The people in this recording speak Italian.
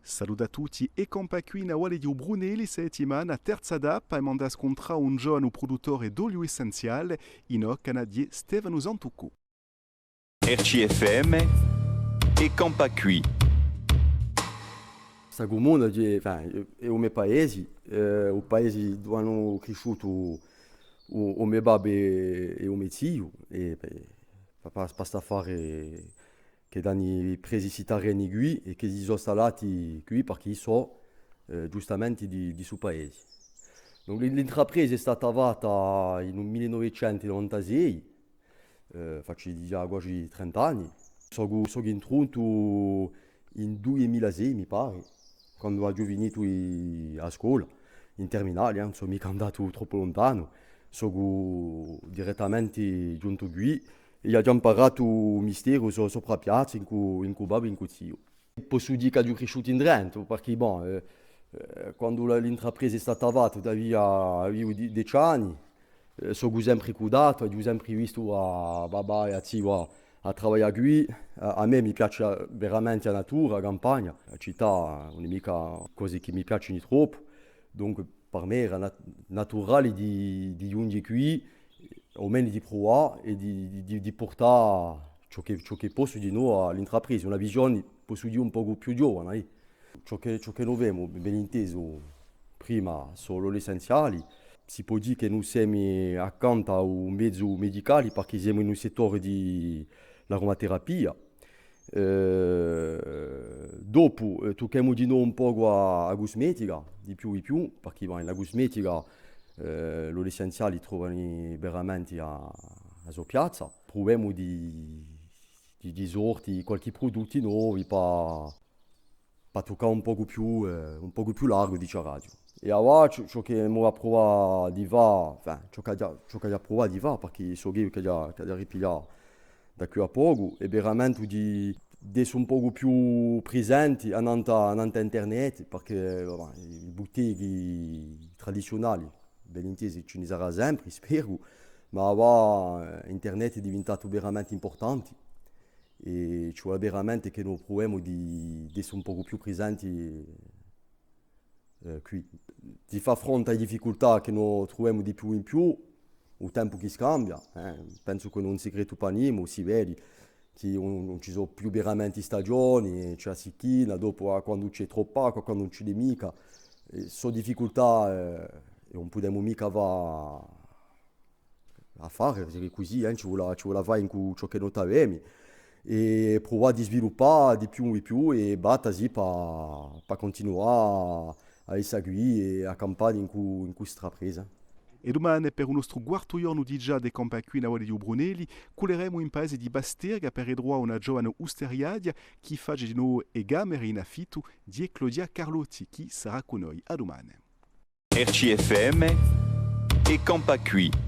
Saluto a tutti e compa qui na Wale di Brunelli settimana terza data e manda scontra un giovane produttore d'olio essenziale in canadien Stefano Zantucco. RCFM e Campacui. Sta comune è un mio paese, un paese dove hanno cresciuto o mio babbo e o mio zio, e basta fare che danno presi cittadini qui e che si sono installati qui perché so giustamente di suo paese. Donc, l'intrapresa è stata fatta nel 1996, faccio già quasi 30 anni. Sono entrato in 2006, mi pare, quando ho finito a scuola, in terminale, non sono mica andato troppo lontano. Sono direttamente giunto qui e ho già imparato il mistero sopra la piazza, in cui babbo e in cui zio. Posso dire che ho cresciuto in Trento, perché quando l'intrapresa è stata fatta, avevo 10 anni, sono sempre cuidato, ho sempre visto a babà e a zio a lavorare qui. A me mi piace veramente la natura, la campagna. La città non è mica cose che mi piacciono troppo, dunque per me era naturale di giungere qui, o meglio di provare e di portare ciò che posso di nuovo all'intrapresa, una visione, posso dire, un po' più giovane. Ciò che noi abbiamo ben inteso prima sono le essenziali. Si può dire che noi siamo accanto a un mezzo medicale perché siamo in un settore dell'aromaterapia. Dopo tocchiamo di nuovo un po' a cosmetica, di più e più, perché la cosmetica, le essenziali trovano veramente a sua piazza. Proviamo di sorti qualche prodotto nuovo per toccare un po' più largo di radio. E ora ciò che abbiamo provato di fare, ciò che abbiamo provato di fare, perché so che già ripigliato da qui a poco, è veramente di essere un po' più presenti andando internet, perché le botteghe tradizionali, ben intesi, ce ne sarà sempre, spero, ma ora internet è diventato veramente importante e cioè veramente che noi proviamo di essere un po' più presenti qui. Di far fronte alle difficoltà che noi troviamo di più in più, il tempo che scambia, penso che non è un segreto per niente, si vede che non ci sono più veramente stagioni, c'è la secchina, dopo quando c'è troppa acqua, quando non c'è mica, sono difficoltà e non possiamo mica va a fare, perché così ci vuole fare in ciò che noi abbiamo e provare a sviluppare di più e più e battersi per continuare a essere qui e a campare in questa presa. E domani per il nostro quarto giorno di già de compa qui na Wale di Brunelli, culeremo in paese di Basterga per edroa una giovane usteriadia che fa di nuovo e gamere in affitto di Claudia Carlotti, che sarà con noi a domani. RCFM e Campacui.